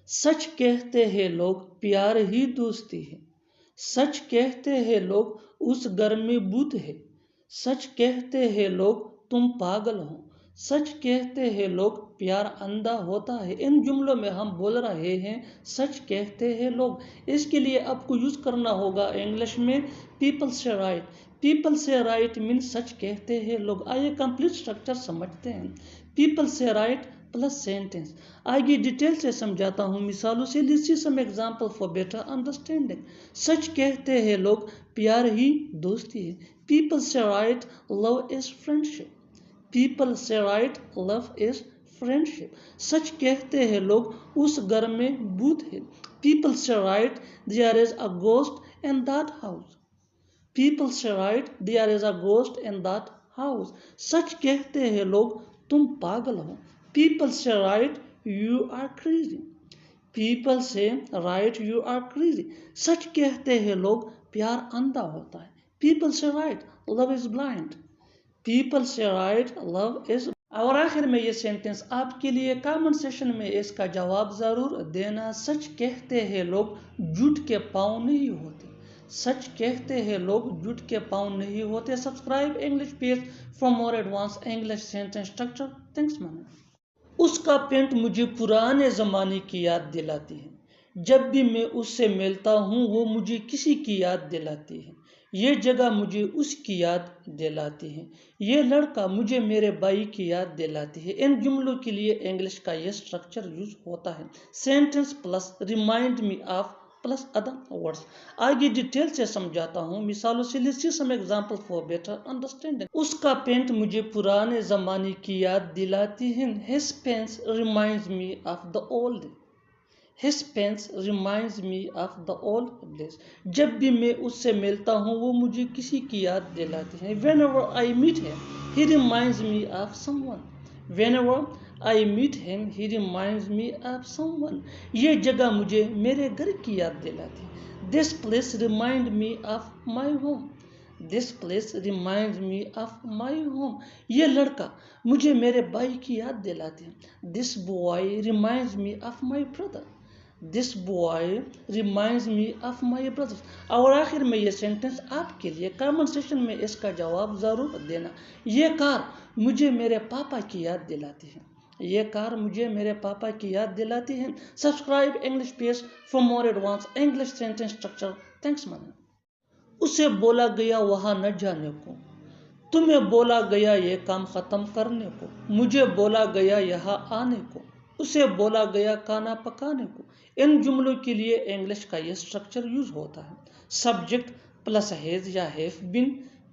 सच कहते हैं लोग प्यार ही दोस्ती है, सच कहते हैं लोग उस घर में भूत है, सच कहते हैं लोग तुम पागल हो, सच कहते हैं लोग प्यार अंधा होता है। इन जुमलों में हम बोल रहे हैं सच कहते हैं लोग। इसके लिए आपको यूज करना होगा इंग्लिश में पीपल से राइट। पीपल से राइट मीन सच कहते हैं लोग। आइए कंप्लीट स्ट्रक्चर समझते हैं। पीपल से राइट प्लस सेंटेंस। आगे डिटेल से समझाता हूँ मिसालों से। Let's see some example for better understanding. सच कहते हैं लोग प्यार ही दोस्ती है। पीपल से right love is friendship. People से राइट लव इज फ्रेंडशिप। सच कहते हैं लोग उस घर में भूत है। पीपल से right there is a ghost in that house. People से right there is a ghost in that house. सच कहते हैं लोग तुम पागल हो। पीपल से right you are crazy. People से राइट यू आर क्रेजी। सच कहते हैं लोग प्यार अंधा होता है। पीपल से right love is blind. People से राइट लव इज। और आखिर में ये सेंटेंस आपके लिए कमेंट सेशन में इसका जवाब जरूर देना। सच कहते हैं लोग झूठ के पाँव नहीं होते। सच कहते हैं लोग झूठ के पाँव नहीं होते। Subscribe English page for more advance English sentence structure. Thanks man. उसका पेंट मुझे पुराने ज़माने की याद दिलाती है। जब भी मैं उससे मिलता हूँ वो मुझे किसी की याद दिलाती है। ये जगह मुझे उसकी याद दिलाती है। ये लड़का मुझे मेरे भाई की याद दिलाती है। इन जुमलों के लिए इंग्लिश का ये स्ट्रक्चर यूज होता है। Sentence plus remind me of plus other words. आगे डिटेल से समझाता हूँ मिसालों से। Let's see some example for better understanding. उसका पेंट मुझे पुराने ज़माने की याद दिलाती है। His pens reminds me of the old. His pens reminds me of the old days. जब भी मैं उससे मिलता हूँ वो मुझे किसी की याद दिलाती है। Whenever I meet him, he reminds me of someone. Whenever I meet him, he reminds me of someone. ये जगह मुझे मेरे घर की याद दिलाती है। This place reminds me of my home. This place reminds me of my home. ये लड़का मुझे मेरे भाई की याद दिलाती है। This boy reminds me of my brother. This boy reminds me of my brother. और आखिर में ये सेंटेंस आपके लिए कमेंट सेक्शन में इसका जवाब ज़रूर देना। ये कार मुझे मेरे पापा की याद दिलाती है। ये कार मुझे मेरे पापा की याद दिलाती है। Subscribe English page for more advance English sentence structure. Thanks man. उसे बोला गया वहाँ न जाने को। तुम्हें बोला गया ये काम ख़त्म करने को। मुझे बोला गया यहाँ आने को। उसे बोला गया खाना पकाने को। इन जुमलों के लिए इंग्लिश का ये स्ट्रक्चर यूज होता है। सब्जेक्ट प्लस हैज या have been,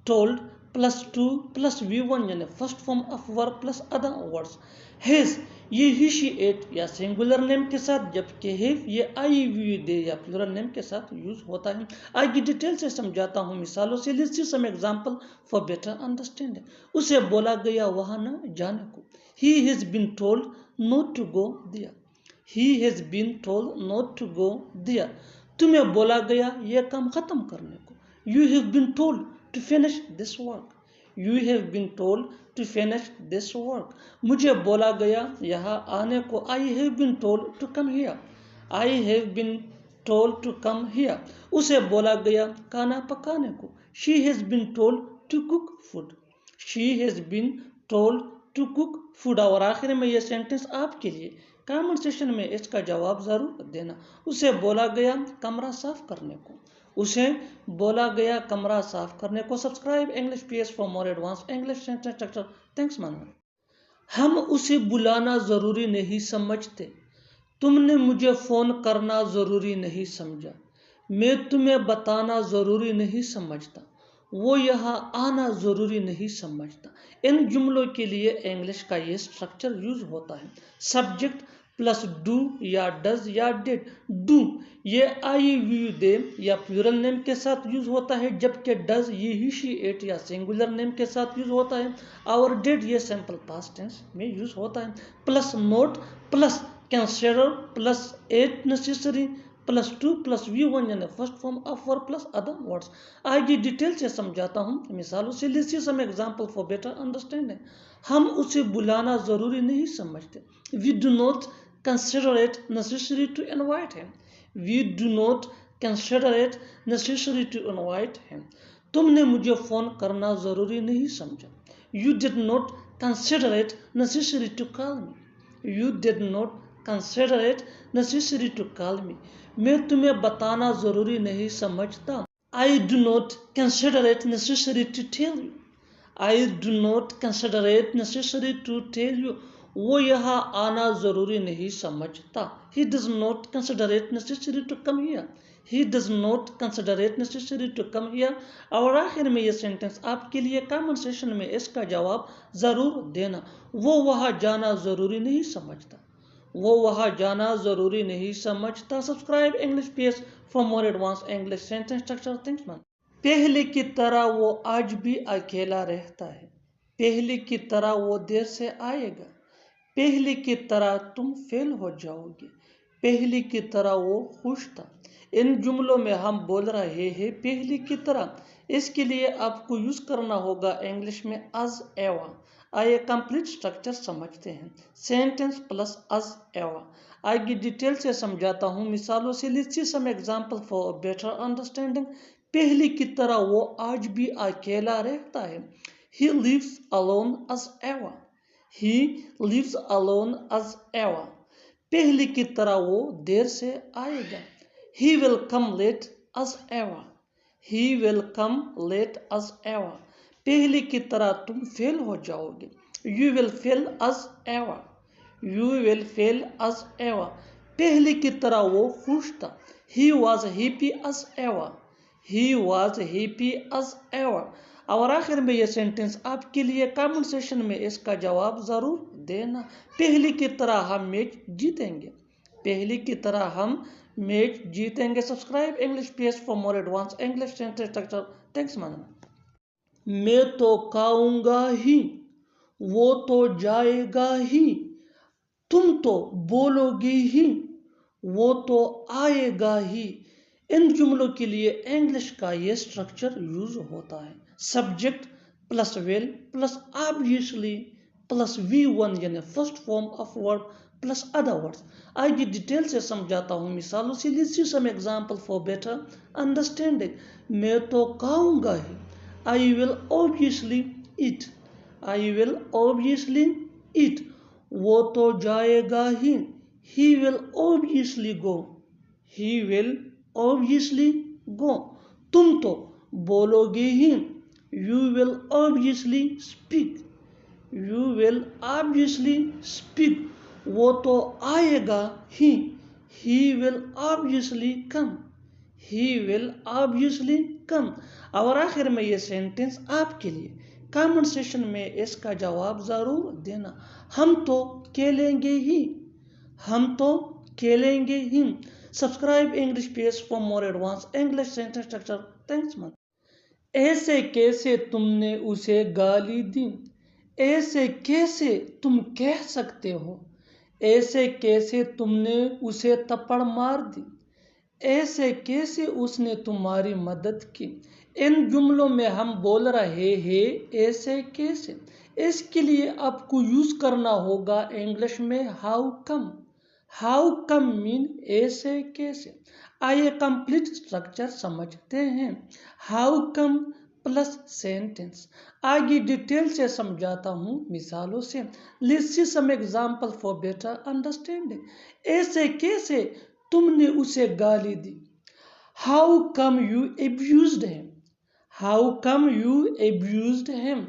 told plus to plus V1 यानी first form of verb plus other words. Has ये ही शी एट या सिंगुलर नेम के साथ, जबकि हैव ये I दे या प्लूरल नेम के साथ यूज होता है। आगे डिटेल से समझाता हूँ मिसालों से। Let's see some example for better understanding. उसे बोला गया वहाँ न जाने को। He has been told not to go there. He has been told not to go there. तुम्हें बोला गया यह काम खत्म करने को। You have been told to finish this work. You have been told to finish this work. मुझे बोला गया यहाँ आने को। I have been told to come here. I have been told to come here. उसे बोला गया खाना पकाने को। She has been told to cook food. She has been told to cook food। और आखिर में ये सेंटेंस आपके लिए कमेंट सेक्शन में इसका जवाब जरूर देना। उसे बोला गया कमरा साफ करने को। उसे बोला गया कमरा साफ करने को। Subscribe English page for more advance English sentence structure. Thanks man. हम उसे बुलाना जरूरी नहीं समझते। तुमने मुझे फोन करना जरूरी नहीं समझा। मैं तुम्हें बताना जरूरी नहीं समझता। वो यहाँ आना जरूरी नहीं समझता। इन जुमलों के लिए इंग्लिश का ये स्ट्रक्चर यूज होता है। सब्जेक्ट प्लस डू या डज या डिड। डू ये I दे या प्लूरल नेम के साथ यूज होता है, जबकि डज ये ही शी एट या सिंगुलर नेम के साथ यूज होता है। और डिड ये सिंपल पास्ट टेंस में यूज होता है। Plus not plus consider plus it necessary plus to plus V1 यानी first form of verb plus other words. आगे डिटेल से समझाता हूँ मिसालों से। Let's see some example for better understanding. हम उसे बुलाना जरूरी नहीं समझते। We do not consider it necessary to invite him. We do not consider it necessary to invite him. تم نے مجھے فون کرنا ضروری نہیں سمجھا. You did not consider it necessary to call me. You did not consider it necessary to call me. میں تمہیں بتانا ضروری نہیں سمجھتا. I do not consider it necessary to tell you. I do not consider it necessary to tell you. وہ یہاں آنا ضروری نہیں سمجھتا. He does not consider it necessary to come here. He does not consider it necessary to come here. اور آخر میں یہ سینٹنس آپ کے لیے کامن سیشن میں اس کا جواب ضرور دینا. وہ وہاں جانا ضروری نہیں سمجھتا. وہ وہاں جانا ضروری نہیں سمجھتا. Subscribe English pace for more advanced English sentence structure. Thanks man. پہلے کی طرح وہ آج بھی اکیلا رہتا ہے. پہلے کی طرح وہ دیر سے آئے گا. پہلے کی طرح تم فیل ہو جاؤ گے. پہلے کی طرح وہ خوش تھا. ان جملوں میں ہم بول رہے ہیں پہلے کی طرح. اس کے لیے آپ کو یوز کرنا ہوگا انگلش میں as ever. آئیے کمپلیٹ اسٹرکچر سمجھتے ہیں. Sentence plus as ever. آگے ڈیٹیل سے سمجھاتا ہوں مثالوں سے. Let's see some example for better understanding. پہلے کی طرح وہ آج بھی اکیلا رہتا ہے. He lives alone as ever. He lives alone as ever. پہلے کی طرح وہ دیر سے آئے گا. He will come late as ever. He will come late as ever. پہلے کی طرح تم فیل ہو جاؤ گے. You will fail as ever. You will fail as ever. پہلے کی طرح وہ خوش تھا. He was happy as ever. He was happy as ever. اور آخر میں یہ سینٹنس آپ کے لیے کامن سیشن میں اس کا جواب ضرور دینا. پہلے کی طرح ہم میچ جیتیں گے. پہلے کی طرح ہم میچ جیتیں گے. Subscribe English pace for more advanced English sentence structure. Thanks man. میں تو کھاؤں گا ہی. وہ تو جائے گا ہی. تم تو بولو گی ہی. وہ تو آئے گا ہی. ان جملوں کے لیے انگلش کا یہ اسٹرکچر یوز ہوتا ہے. Subject plus will plus obviously plus V1 یعنی first form of verb plus other words. آگے ڈیٹیل سے سمجھاتا ہوں مثالوں سے. Let's see some example for better understanding. میں تو کھاؤں گا ہی. I will obviously eat. I will obviously eat. وہ تو جائے گا ہی. He will obviously go. He will obviously go. تم تو بولو گے ہی. You will obviously speak. You will obviously speak. وہ تو آئے گا ہی. He will obviously come. He will obviously come. اور آخر میں یہ سینٹنس آپ کے لیے کامن سیشن میں اس کا جواب ضرور دینا. ہم تو کھیلیں گے ہی. ہم تو کھیلیں گے ہی. Subscribe English pace for more advanced English sentence structure. Thanks man. ایسے کیسے تم نے اسے گالی دی. ایسے کیسے تم کہہ سکتے ہو. ایسے کیسے تم نے اسے تھپڑ مار دی. ایسے کیسے اس نے تمہاری مدد کی. ان جملوں میں ہم بول رہے ہیں ایسے کیسے. اس کے لیے آپ کو یوز کرنا ہوگا انگلش میں ہاؤ کم. ہاؤ کم مین ایسے کیسے. آئیے کمپلیٹ اسٹرکچر سمجھتے ہیں. How come plus sentence. آگے ڈیٹیل سے سمجھاتا ہوں مثالوں سے. Let's see some example for better understanding. ایسے کیسے تم نے اسے گالی دی. How come you abused him. How come you abused him.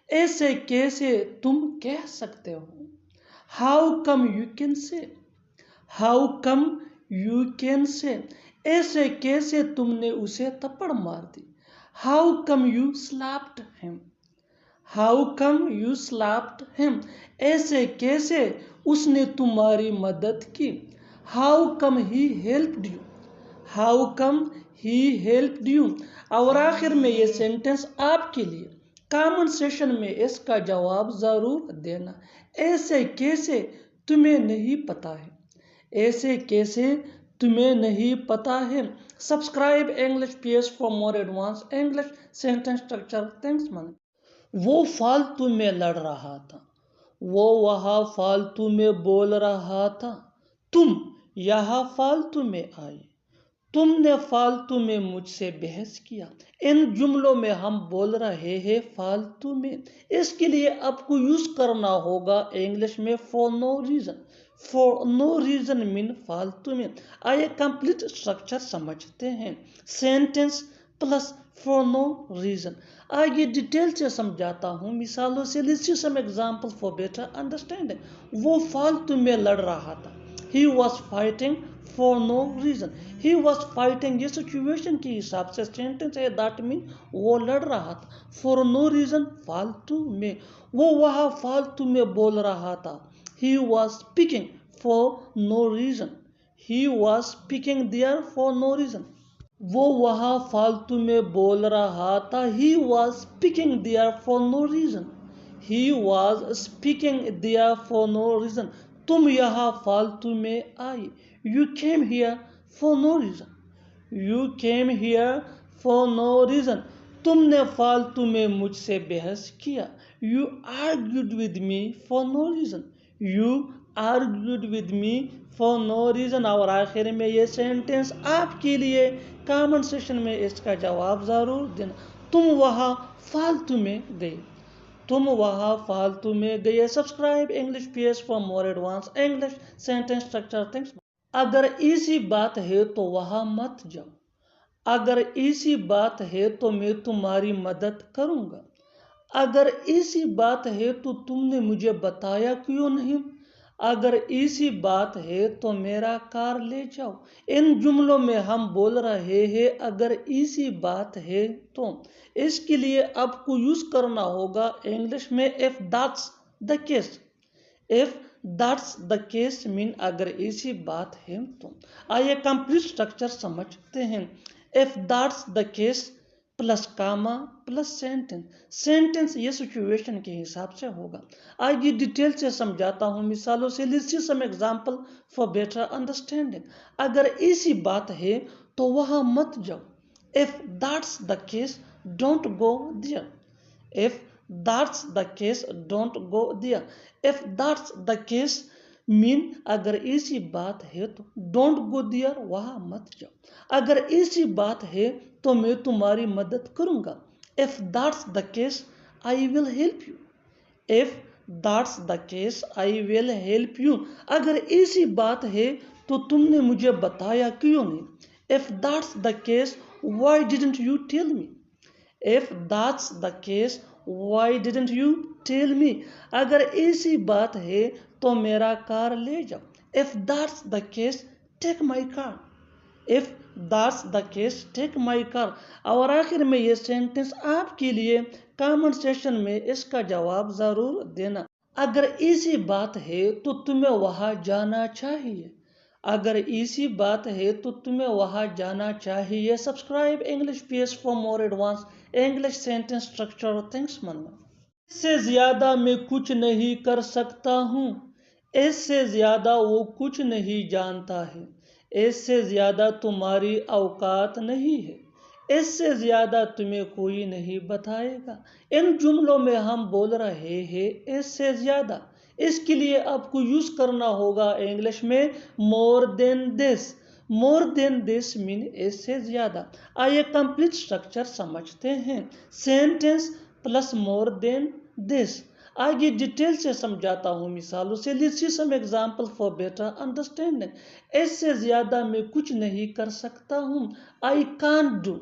ایسے کیسے تم کہہ سکتے ہو. How come you can say. How come you can say. ایسے کیسے تم نے اسے تھپڑ مار دی. How come you slapped him. How come you slapped him. ایسے کیسے اس نے تمہاری مدد کی. How come he helped you. How come he helped you. اور آخر میں یہ سینٹنس آپ کے لیے کامن سیشن میں اس کا جواب ضرور دینا. ایسے کیسے تمہیں نہیں پتا ہے. ایسے کیسے تمہیں نہیں پتا ہے. Subscribe English pace for more advanced English sentence structure. Thanks man. وہ فالتو میں لڑ رہا تھا. وہ وہاں فالتو میں بول رہا تھا. تم یہاں فالتو میں آئے، تم نے فالتو میں مجھ سے بحث کیا. ان جملوں میں ہم بول رہے ہیں فالتو میں. اس کے لیے آپ کو یوز کرنا ہوگا انگلش میں for no reason. For no reason man فالتو میں. آئیے کمپلیٹ اسٹرکچر سمجھتے ہیں. Sentence plus for no reason. آگے ڈیٹیل سے سمجھاتا ہوں مثالوں سے. Let's see some example for better understanding. وہ فالتو میں لڑ رہا تھا. He was fighting for no reason. He was fighting یہ سچویشن کے حساب سے سینٹنس ہے. that mean وہ لڑ رہا تھا. for no reason فالتو میں. وہ وہاں فالتو میں بول رہا تھا. He was speaking for no reason. He was speaking there for no reason. وہ وہاں فالتو میں بول رہا تھا. He was speaking there for no reason. He was speaking there for no reason. تم یہاں فالتو میں آئے. You came here for no reason. You came here for no reason. تم نے فالتو میں مجھ سے بحث کیا. You argued with me for no reason. You argued with me for no reason. اور آخر میں یہ سینٹنس آپ کے لیے کامنٹ سیشن میں اس کا جواب ضرور دینا. تم وہاں فالتو میں گئے. تم وہاں فالتو میں گئے. Subscribe English PS for more advanced English sentence structure things. اگر ایسی بات ہے تو وہاں مت جاؤ. اگر ایسی بات ہے تو میں تمہاری مدد کروں گا. اگر ایسی بات ہے تو تم نے مجھے بتایا کیوں نہیں. اگر ایسی بات ہے تو میرا کار لے جاؤ. ان جملوں میں ہم بول رہے ہیں اگر ایسی بات ہے تو. اس کے لیے آپ کو یوز کرنا ہوگا انگلش میں if that's the case. if that's the case mean اگر ایسی بات ہے تو. آئیے کمپلیٹ اسٹرکچر سمجھتے ہیں. if that's the case plus Cama plus sentence. Sentence یہ سچویشن کے حساب سے ہوگا. آگے ڈیٹیل سے سمجھاتا ہوں مثالوں سے. Let's see some example for better understanding. اگر ایسی بات ہے تو وہاں مت جاؤ. if that's the case don't go there. if that's the case don't go there. if that's the case mean اگر ایسی بات ہے تو don't go there وہاں مت جاؤ. اگر ایسی بات ہے تو میں تمہاری مدد کروں گا. if that's the case I will help you. if that's the case I will help you. اگر ایسی بات ہے تو تم نے مجھے بتایا کیوں نہیں. if that's the case why didn't you tell me. if that's the case why didn't you tell me. اگر ایسی بات ہے تو میرا کار لے جاؤ. if that's the case take my car. if that's the case take my car. اور آخر میں یہ سینٹنس آپ کے لیے کامنٹ سیشن میں اس کا جواب ضرور دینا. اگر ایسی بات ہے تو تمہیں وہاں جانا چاہیے. اگر ایسی بات ہے تو تمہیں وہاں جانا چاہیے. Subscribe English PS for more advanced English sentence structure things مننا. اس سے زیادہ میں کچھ نہیں کر سکتا ہوں. اس سے زیادہ وہ کچھ نہیں جانتا ہے. اس سے زیادہ تمہاری اوقات نہیں ہے. اس سے زیادہ تمہیں کوئی نہیں بتائے گا. ان جملوں میں ہم بول رہے ہیں اس سے زیادہ. اس کے لیے آپ کو یوز کرنا ہوگا انگلش میں more than this. more than this mean اس سے زیادہ. آئیے کمپلیٹ اسٹرکچر سمجھتے ہیں. Sentence plus more than this. آگے ڈیٹیل سے سمجھاتا ہوں مثالوں سے. Let's see some example for better understanding. اس سے زیادہ میں کچھ نہیں کر سکتا ہوں. I can't do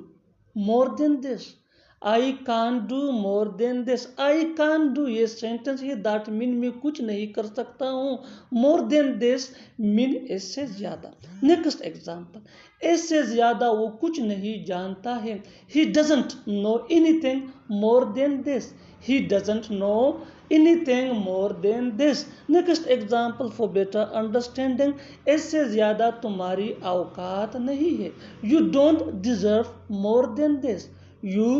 more than this. I can't do more than this. I can't do یہ سینٹنس ہے. that mean میں کچھ نہیں کر سکتا ہوں. more than this mean اس سے زیادہ. Next example. اس سے زیادہ وہ کچھ نہیں جانتا ہے. He doesn't know anything more than this. He doesn't know anything more than this. Next example for better understanding. اس سے زیادہ تمہاری اوقات نہیں ہے. You don't deserve more than this. You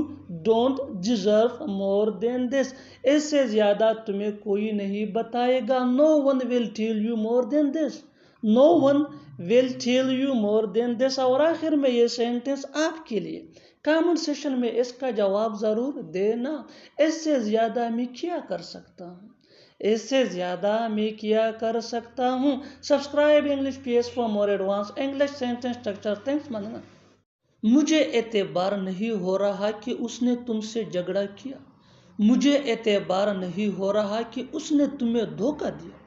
don't deserve more than this. اس سے زیادہ تمہیں کوئی نہیں بتائے گا. No one will tell you more than this. No one will tell you more than this. اور آخر میں یہ سینٹنس آپ کے لیے کامنٹ سیشن میں اس کا جواب ضرور دینا. اس سے زیادہ میں کیا کر سکتا ہوں. इससे ज़्यादा मैं क्या कर सकता हूँ। Subscribe English PS for more advance English sentence structure. Thanks मानना। मुझे एतबार नहीं हो रहा कि उसने तुमसे झगड़ा किया। मुझे एतबार नहीं हो रहा कि उसने तुम्हें धोखा दिया।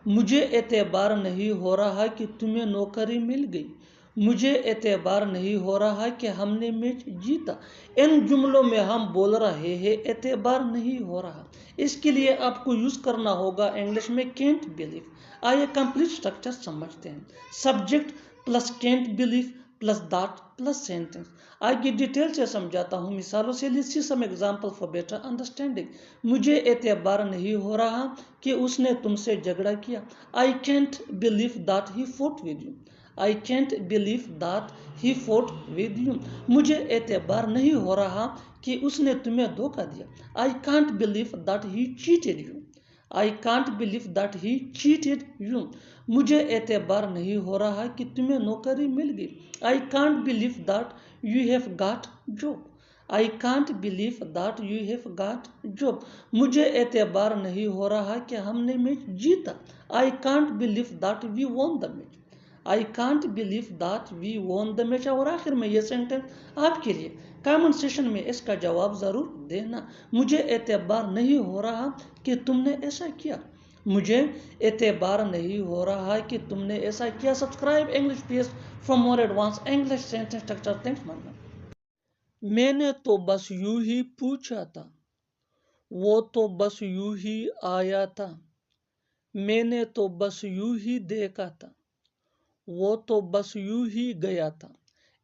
मुझे एतबार नहीं हो रहा कि तुम्हें नौकरी मिल गई। मुझे एतबार नहीं हो रहा कि हमने मैच जीता। इन जुमलों में हम बोल रहे हैं एतबार नहीं हो रहा। इसके लिए आपको यूज करना होगा इंग्लिश में कैंट बिलीव। आइए कंप्लीट स्ट्रक्चर समझते हैं। Subject plus can't believe plus that plus sentence. आगे डिटेल से समझाता हूँ मिसालों से। Let's see some example for better understanding. मुझे एतबार नहीं हो रहा कि उसने तुमसे झगड़ा किया। I can't believe that he fought with you. I can't believe that he fought with you. मुझे एतबार नहीं हो रहा कि उसने तुम्हें धोखा दिया। आई can't believe that he cheated you. I can't believe that he cheated you. मुझे एतबार नहीं हो रहा कि तुम्हें नौकरी मिल गई। I can't believe that you have got job. I can't believe that you have got job. मुझे एतबार नहीं हो रहा कि हमने मैच जीता। I can't believe that we won the match. I can't believe that we won the match. और आखिर में ये सेंटेंस आपके लिए कमेंट सेशन में इसका जवाब जरूर देना। मुझे एतबार नहीं हो रहा कि तुमने ऐसा किया। मुझे एतबार नहीं हो रहा कि तुमने ऐसा किया। Subscribe English PS for more advance English sentence structure. Thanks मानना। मैंने तो बस यूं ही पूछा था, वो तो बस यूं ही आया था। मैंने तो बस यूं ही देखा था, वो तो बस यूं ही गया था।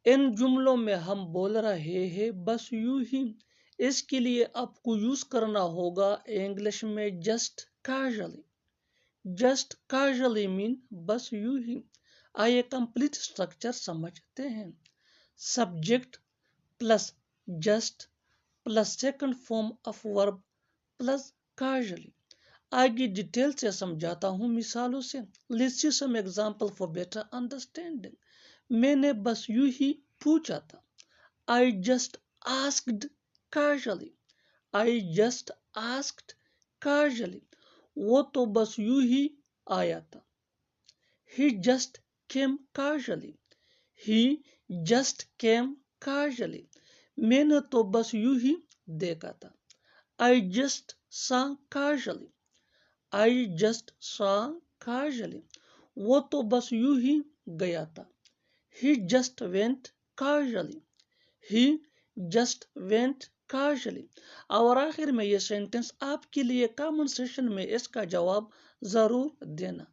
इन जुमलों में हम बोल रहे हैं बस यूं ही। इसके लिए आपको यूज करना होगा इंग्लिश में just casually. Just casually mean बस यूं ही। आइए कंप्लीट स्ट्रक्चर समझते हैं। Subject plus just plus second form of verb plus casually. आगे डिटेल से समझाता हूँ मिसालों से। Let's see some example for better understanding. मैंने बस यूं ही पूछा था। I just asked casually. I just asked casually. वो तो बस यूं ही आया था। He just came casually. He just came casually. मैंने तो बस यूं ही देखा था। I just saw casually. I just saw casually. वो तो बस यूं ही गया था। He just went casually. He just went casually. और आखिर में ये सेंटेंस आपके लिए कमेंट सेशन में इसका जवाब जरूर देना।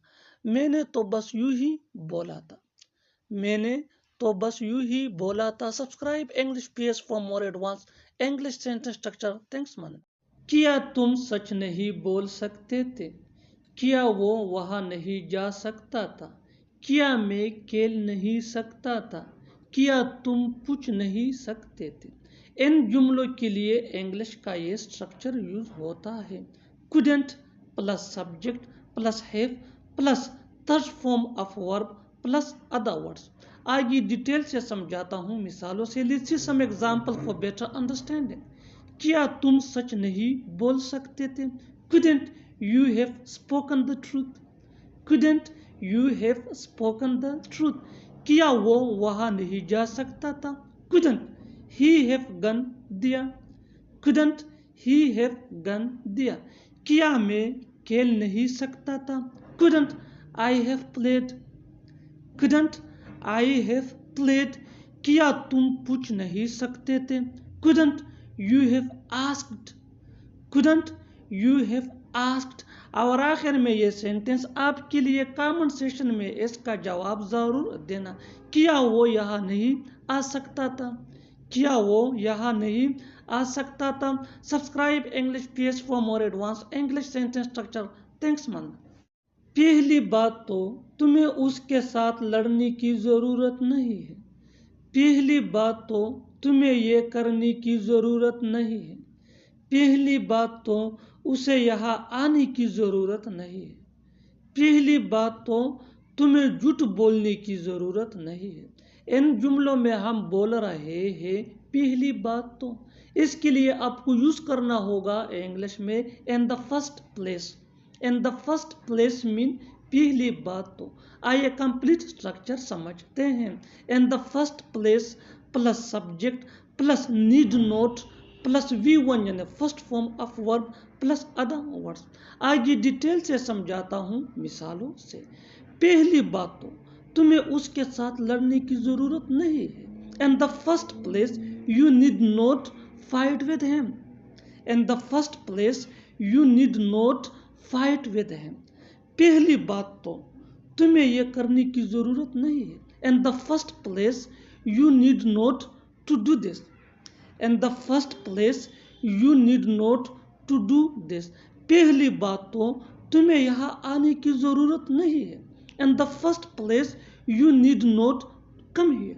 मैंने तो बस यूं ही बोला था। मैंने तो बस यूं ही बोला था। Subscribe English PS for more advance English sentence structure. Thanks मन। क्या तुम सच नहीं बोल सकते थे? क्या वो वहां नहीं जा सकता था? क्या मैं खेल नहीं सकता था? क्या तुम पूछ नहीं सकते थे? इन जुमलों के लिए इंग्लिश का ये स्ट्रक्चर यूज होता है। couldn't plus subject plus have plus third form of verb plus other words. आगे डिटेल से समझाता हूँ मिसालों से। Let's see some example for better understanding. क्या तुम सच नहीं बोल सकते थे? couldn't you have spoken the truth? couldn't you have spoken the truth? क्या वो वहां नहीं जा सकता था? couldn't he have gone there? couldn't he have gone there? क्या मैं खेल नहीं सकता था? couldn't I have played? couldn't I have played? क्या तुम पूछ नहीं सकते थे? couldn't you have asked? couldn't you have asked? और आखिर में ये सेंटेंस आपके लिए कमेंट सेशन में इसका जवाब जरूर देना। क्या वो यहाँ नहीं आ सकता था? क्या वो यहाँ नहीं आ सकता था? Subscribe English PS for more advance English sentence structure. Thanks मन। पहली बात तो तुम्हें उसके साथ लड़ने की जरूरत नहीं है। पहली बात तो तुम्हें ये करने की जरूरत नहीं है। पहली बात तो उसे यहाँ आने की जरूरत नहीं है। पहली बात तो तुम्हें झूठ बोलने की जरूरत नहीं है। इन जुमलों में हम बोल रहे हैं पहली बात तो। इसके लिए आपको यूज करना होगा इंग्लिश में in the first place. In the first place mean पहली बात तो आइए कंप्लीट स्ट्रक्चर समझते हैं. In the first place plus subject plus need note plus V1 यानी first form of verb plus other words. आगे डिटेल से समझाता हूँ मिसालों से. पहली बात तो तुम्हें उसके साथ लड़ने की जरूरत नहीं है. In the first place you need not fight with him. In the first place you need not fight with him. पहली बात तो तुम्हें यह करने की जरूरत नहीं है. In the first place you need not to do this. In the first place you need not to do this. पहली बात तो तुम्हें यहाँ आने की जरूरत नहीं है. In the first place you need not come here.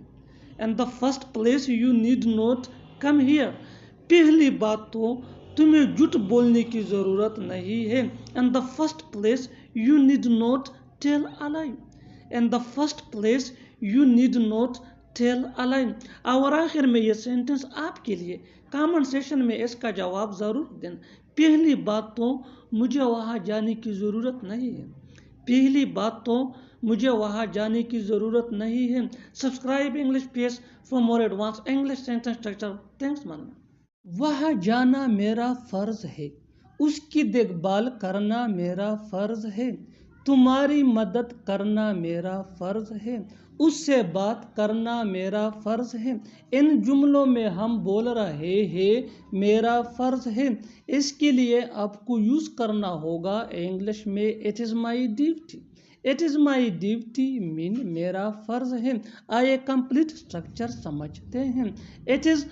In the first place you need not come here. पहली बात तो तुम्हें झूठ बोलने की जरूरत नहीं है. In the first place you need not tell a lie. In the first place you need not tell a lie. और आखिर में ये सेंटेंस आपके लिए कमेंट सेशन में इसका जवाब ज़रूर देना. पहली बात तो मुझे वहाँ जाने की ज़रूरत नहीं है. पहली बात तो मुझे वहाँ जाने की ज़रूरत नहीं है. Subscribe English page for more advance English sentence structure. Thanks मन. वहाँ जाना मेरा फ़र्ज़ है. उसकी देखभाल करना मेरा फ़र्ज़ है. तुम्हारी मदद करना मेरा फ़र्ज़ है. उससे बात करना मेरा फ़र्ज़ है. इन जुमलों में हम बोल रहे हैं मेरा फ़र्ज़ है. इसके लिए आपको यूज़ करना होगा इंग्लिश में it is my duty. It is my duty mean मेरा फ़र्ज़ है. आइए कंप्लीट स्ट्रक्चर समझते हैं. It is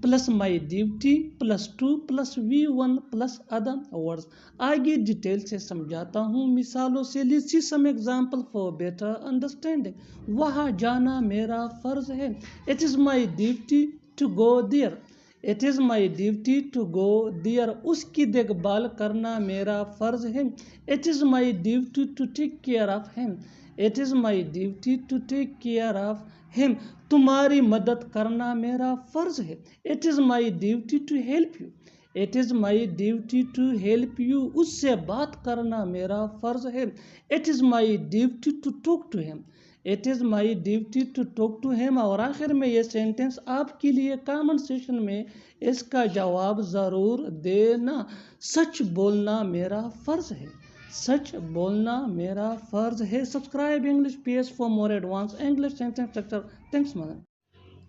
plus my duty plus to plus V1 plus other words. आगे डिटेल से समझाता हूँ मिसालों से. Let's see some example for better understanding. वहाँ जाना मेरा फ़र्ज़ है. It is my duty to go there. It is my duty to go there. उसकी देखभाल करना मेरा फ़र्ज़ है. It is my duty to take care of him. It is my duty to take care of him. तुम्हारी मदद करना मेरा फ़र्ज़ है. It is my duty to help you. It is my duty to help you. उससे बात करना मेरा फ़र्ज़ है. It is my duty to talk to him. It is my duty to talk to him. और आखिर में ये सेंटेंस आपके लिए कमेंट सेक्शन में इसका जवाब ज़रूर देना. सच बोलना मेरा फ़र्ज़ है. सच बोलना मेरा फ़र्ज़ है. Subscribe English page for more advance English sentence structure. Thanks Madan.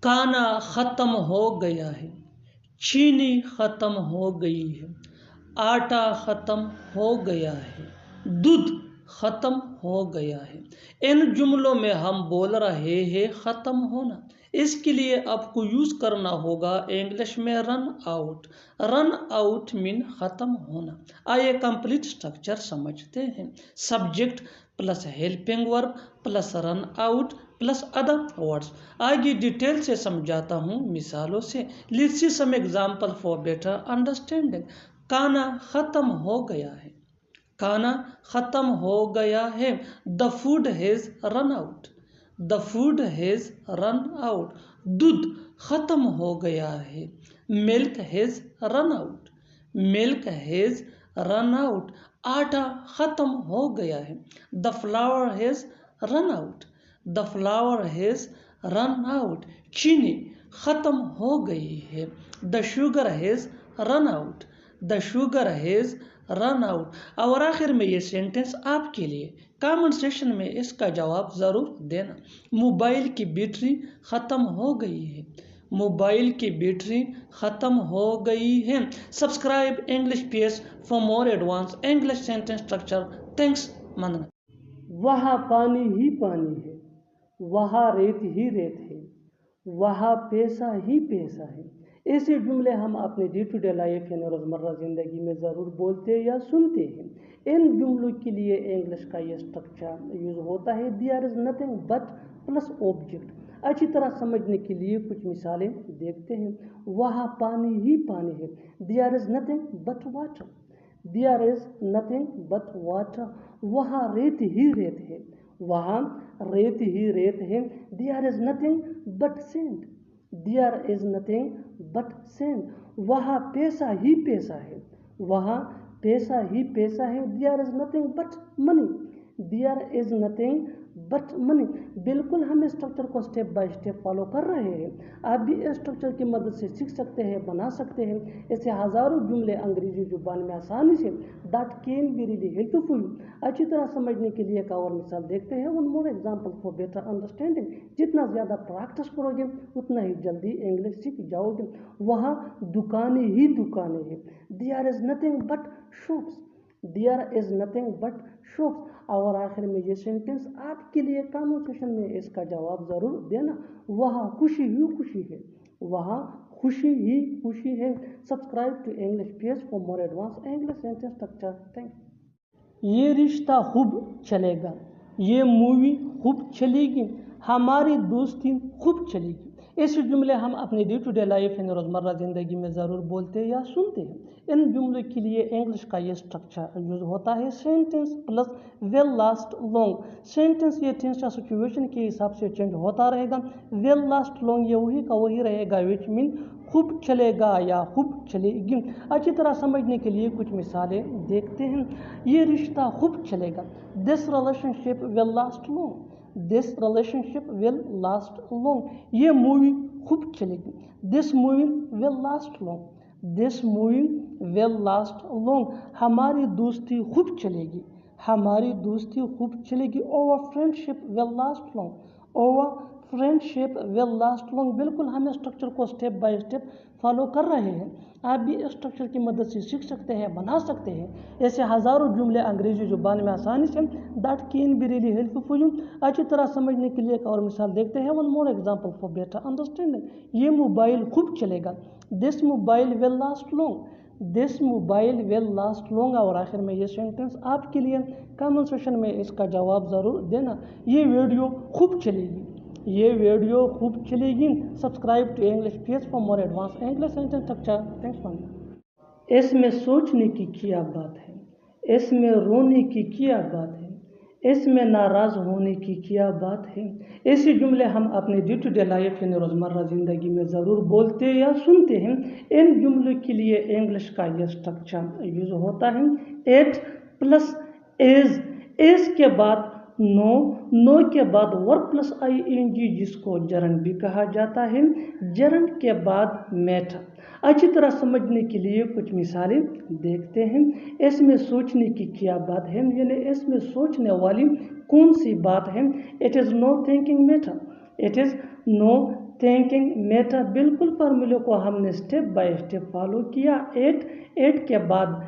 खाना ख़त्म हो गया है. चीनी ख़त्म हो गई है. आटा ख़त्म हो गया है. दूध ख़त्म हो गया है. इन जुमलों में हम बोल रहे हैं ख़त्म होना. इसके लिए आपको यूज़ करना होगा इंग्लिश में run out. Run out mean ख़त्म होना. आइए कंप्लीट स्ट्रक्चर समझते हैं. Subject plus helping verb plus run out plus other words. आगे डिटेल से समझाता हूँ मिसालों से. Let's see some example for better understanding. खाना ख़त्म हो गया है. खाना ख़त्म हो गया है. The food has run out. The food has run out. दूध ख़त्म हो गया है. Milk has run out. Milk has run out. आटा ख़त्म हो गया है. The flower has run out. The flower has run out. चीनी ख़त्म हो गई है. The sugar has run out. The sugar has run out. और आखिर में ये सेंटेंस आपके लिए कमेंट सेक्शन में इसका जवाब ज़रूर देना. मोबाइल की बैटरी ख़त्म हो गई है. मोबाइल की बैटरी ख़त्म हो गई है. Subscribe English page for more advance English sentence structure. Thanks मनना. वहाँ पानी ही पानी है. वहाँ रेत ही रेत है. वहाँ पैसा ही पैसा है. ऐसे जुमले हम अपने डे टू डे लाइफ यानी रोज़मर्रा ज़िंदगी में ज़रूर बोलते या सुनते हैं. इन जुमलों के लिए इंग्लिश का ये स्ट्रक्चर यूज़ होता है. There is nothing but plus object. अच्छी तरह समझने के लिए कुछ मिसालें देखते हैं. वहाँ पानी ही पानी है. There is nothing but water. There is nothing but water. वहाँ रेत ही रेत है. वहाँ रेत ही रेत है. There is nothing but sand. There is nothing but sand. वहाँ पैसा ही पैसा है. वहाँ पैसा ही पैसा है, there is nothing but money, there is nothing but money. बिल्कुल हम इस स्ट्रक्चर को स्टेप बाय स्टेप फॉलो कर रहे हैं। आप भी इस स्ट्रक्चर की मदद से सीख सकते हैं, बना सकते हैं ऐसे हज़ारों जुमले अंग्रेजी जुबान में आसानी से, that can be really helpful. अच्छी तरह समझने के लिए एक और मिसाल देखते हैं, one more example for better understanding. जितना ज़्यादा प्रैक्टिस करोगे उतना ही जल्दी इंग्लिश सीख जाओगे। वहाँ दुकानें ही दुकानें हैं, there is nothing but shops, there is nothing but shops. और आखिर में ये सेंटेंस आपके लिए कमेंट सेक्शन में इसका जवाब ज़रूर देना। वहाँ खुशी ही खुशी है, वहाँ खुशी ही खुशी है। Subscribe to English page for more advance English sentence structure. Thank you. ये रिश्ता खूब चलेगा, ये मूवी खूब चलेगी, हमारी दोस्ती खूब चलेगी। ऐसे जुमले हम अपने डे टू डे लाइफ यानी रोज़मर्रा ज़िंदगी में ज़रूर बोलते या सुनते हैं। इन जुमलों के लिए इंग्लिश का ये स्ट्रक्चर यूज़ होता है sentence plus will last long. Sentence ये टेंस या सिचुएशन के हिसाब से चेंज होता रहेगा। विल लास्ट लॉन्ग ये वही का वही रहेगा, विच मीन खूब चलेगा या खूब चलेगी। अच्छी तरह समझने के लिए कुछ मिसालें देखते हैं। ये रिश्ता खूब चलेगा, this relationship will last long, this relationship will last long. ये मूवी खूब चलेगी, this movie will last long, this movie will last long. हमारी दोस्ती खूब चलेगी, हमारी दोस्ती खूब चलेगी। Over friendship will last long, over friendship will last long. बिल्कुल हम स्ट्रक्चर को स्टेप बाय स्टेप फॉलो कर रहे हैं। आप भी इस स्ट्रक्चर की मदद से सीख सकते हैं, बना सकते हैं ऐसे हज़ारों जुमले अंग्रेजी जुबान में आसानी से, that can be really helpful. अच्छी तरह समझने के लिए एक और मिसाल देखते हैं, one more example for better understanding. ये मोबाइल खूब चलेगा, this mobile will last long, this mobile will last long. और आखिर में ये सेंटेंस आपके लिए कमेंट सेक्शन में इसका जवाब ज़रूर देना। ये वीडियो खूब चलेगी, ये वीडियो खूब चलेगी। Subscribe to English page for more advance English sentence structure. Thanks for. इसमें सोचने की क्या बात है, इसमें रोने की क्या बात है, इसमें नाराज़ होने की क्या बात है। ऐसे जुमले हम अपने डे टू डे लाइफ यानी रोज़मर्रा ज़िंदगी में ज़रूर बोलते या सुनते हैं। इन जुमलों के लिए इंग्लिश का यह स्ट्रक्चर यूज़ होता है एट प्लस इज़ के बाद नो, नो के बाद वर्ब प्लस ING जिसको जरन भी कहा जाता है, जरन के बाद मैटर। अच्छी तरह समझने के लिए कुछ मिसालें देखते हैं। इसमें सोचने की क्या बात है, यानी इसमें सोचने वाली कौन सी बात है। It is no thinking matter, it is no thinking matter. बिल्कुल फॉर्मूले को हमने स्टेप बाय स्टेप फॉलो किया। एट के बाद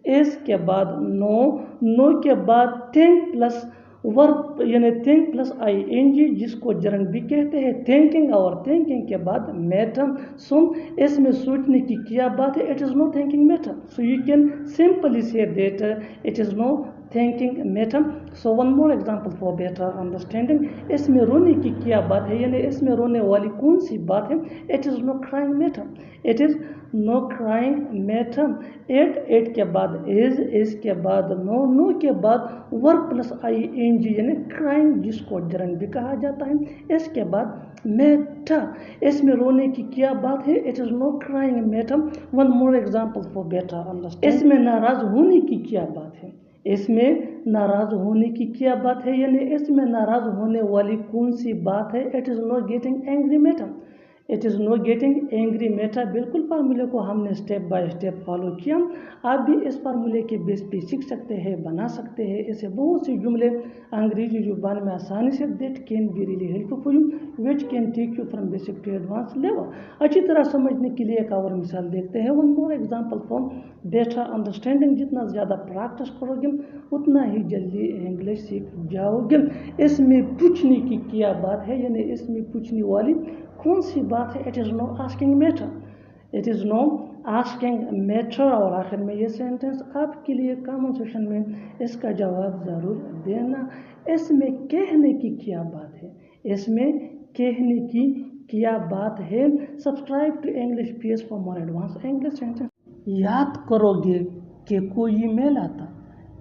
इज़ के बाद नो, नो के बाद थिंक प्लस वर्ब यानी थिंक प्लस ING जिसको जरन भी कहते हैं, थिंकिंग। और थिंकिंग के बाद मैटर। सुन, इसमें सोचने की क्या बात है, it is no thinking matter. So you can simply say that it is no thinking matter. So one more example for better understanding. इसमें रोने की क्या बात है, यानी इसमें रोने वाली कौन सी बात है। It is no crying matter, it is no crying matter. It के बाद इज़ के बाद नो, नो के बाद वर्ब प्लस ING यानी क्राइंग जिसको जरन भी कहा जाता है, इसके बाद मैटर। इसमें रोने की क्या बात है, it is no crying matter. One more example for better understanding. इसमें नाराज़ होने की क्या बात है, इसमें नाराज़ होने की क्या बात है, यानी इसमें नाराज़ होने वाली कौन सी बात है। It is know getting angry matter, it is know getting angry matter. बिल्कुल फार्मूले को हमने स्टेप बाय स्टेप फॉलो किया। आप भी इस फार्मूले के बेस पे सीख सकते हैं, बना सकते हैं ऐसे बहुत से जुमले अंग्रेजी जुबान में आसानी से, that can be really helpful which can take you from basic to advance level. अच्छी तरह समझने के लिए एक और मिसाल देखते हैं, one more example for better understanding. जितना ज़्यादा प्रैक्टिस करोगे उतना ही जल्दी इंग्लिश सीख जाओगे। इसमें पूछने की क्या बात है, यानी इसमें पूछने वाली कौन सी बात है। It is know asking matter, it is know asking matter. और आखिर में ये सेंटेंस आपके लिए कमेंट सेक्शन में इसका जवाब ज़रूर देना। इसमें कहने की क्या बात है, इसमें कहने की क्या बात है। Subscribe to English page for more advance English sentence. याद करोगे कि कोई मेल आता,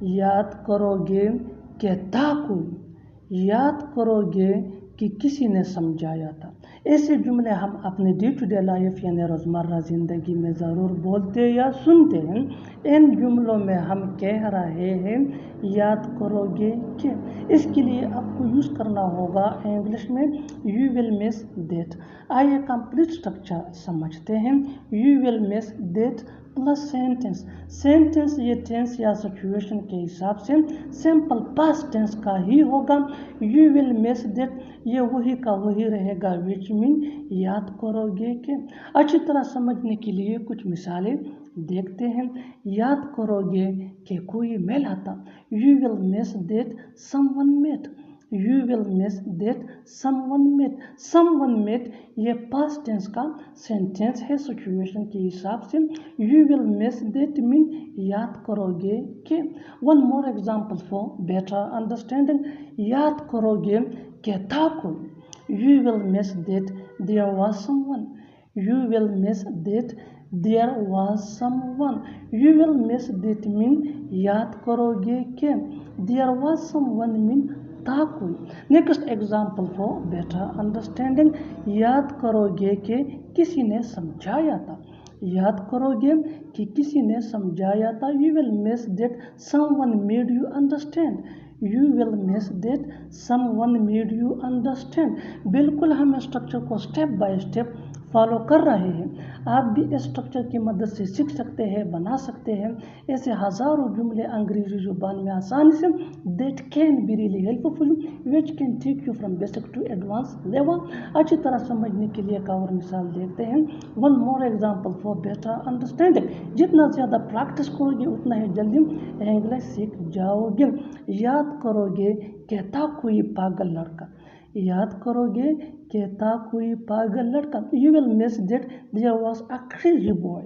याद करोगे कि था कोई, याद करोगे कि किसी ने समझाया था। ऐसे जुमले हम अपने डे टू डे लाइफ यानी रोज़मर्रा ज़िंदगी में ज़रूर बोलते या सुनते हैं। इन जुमलों में हम कह रहे हैं याद करोगे कि, इसके लिए आपको यूज़ करना होगा इंग्लिश में यू विल मिस दैट। आइए कंप्लीट स्ट्रक्चर समझते हैं। You will miss that plus sentence. Sentence ये टेंस या सिचुएशन के हिसाब से सिंपल पास्ट टेंस का ही होगा। यू विल मिस दैट ये वही का वही रहेगा, विच मीन याद करोगे कि। अच्छी तरह समझने के लिए कुछ मिसालें देखते हैं। याद करोगे कि कोई मेल आता। You will miss that someone met. You will miss that someone met. Someone met ये पास्ट टेंस का सेंटेंस है सिचुएशन के हिसाब से। You will miss that mean याद करोगे कि। One more example for better understanding. याद करोगे कि था कोई। You will miss that there was someone. You will miss that there was someone. You will miss that mean याद करोगे कि। देयर वाज समवन मीन था कोई। Next example for better understanding. याद करोगे कि किसी ने समझाया था। याद करोगे कि किसी ने समझाया था। You will miss that someone made you understand. You will miss that someone made you understand. बिल्कुल हम स्ट्रक्चर को स्टेप बाय स्टेप फॉलो कर रहे हैं। आप भी इस स्ट्रक्चर की मदद से सीख सकते हैं, बना सकते हैं ऐसे हज़ारों जुमले अंग्रेजी जुबान में आसानी से। That can be really helpful which can take you from basic to advance level. अच्छी तरह समझने के लिए एक और मिसाल देखते हैं। One more example for better understanding. जितना ज़्यादा प्रैक्टिस करोगे उतना ही जल्दी इंग्लिश सीख जाओगे। याद करोगे कि था कोई पागल लड़का। याद करोगे कि था कोई पागल लड़का। You will miss that there was a crazy boy.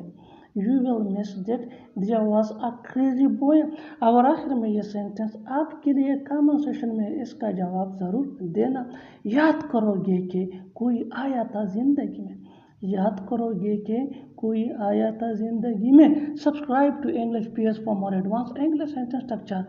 You will miss that there was a crazy boy. और आखिर में ये सेंटेंस आपके लिए कमेंट सेक्शन में इसका जवाब ज़रूर देना। याद करोगे कि कोई आया था ज़िंदगी में। याद करोगे कि कोई आया था ज़िंदगी में। Subscribe to English PS for more advance English sentence structure.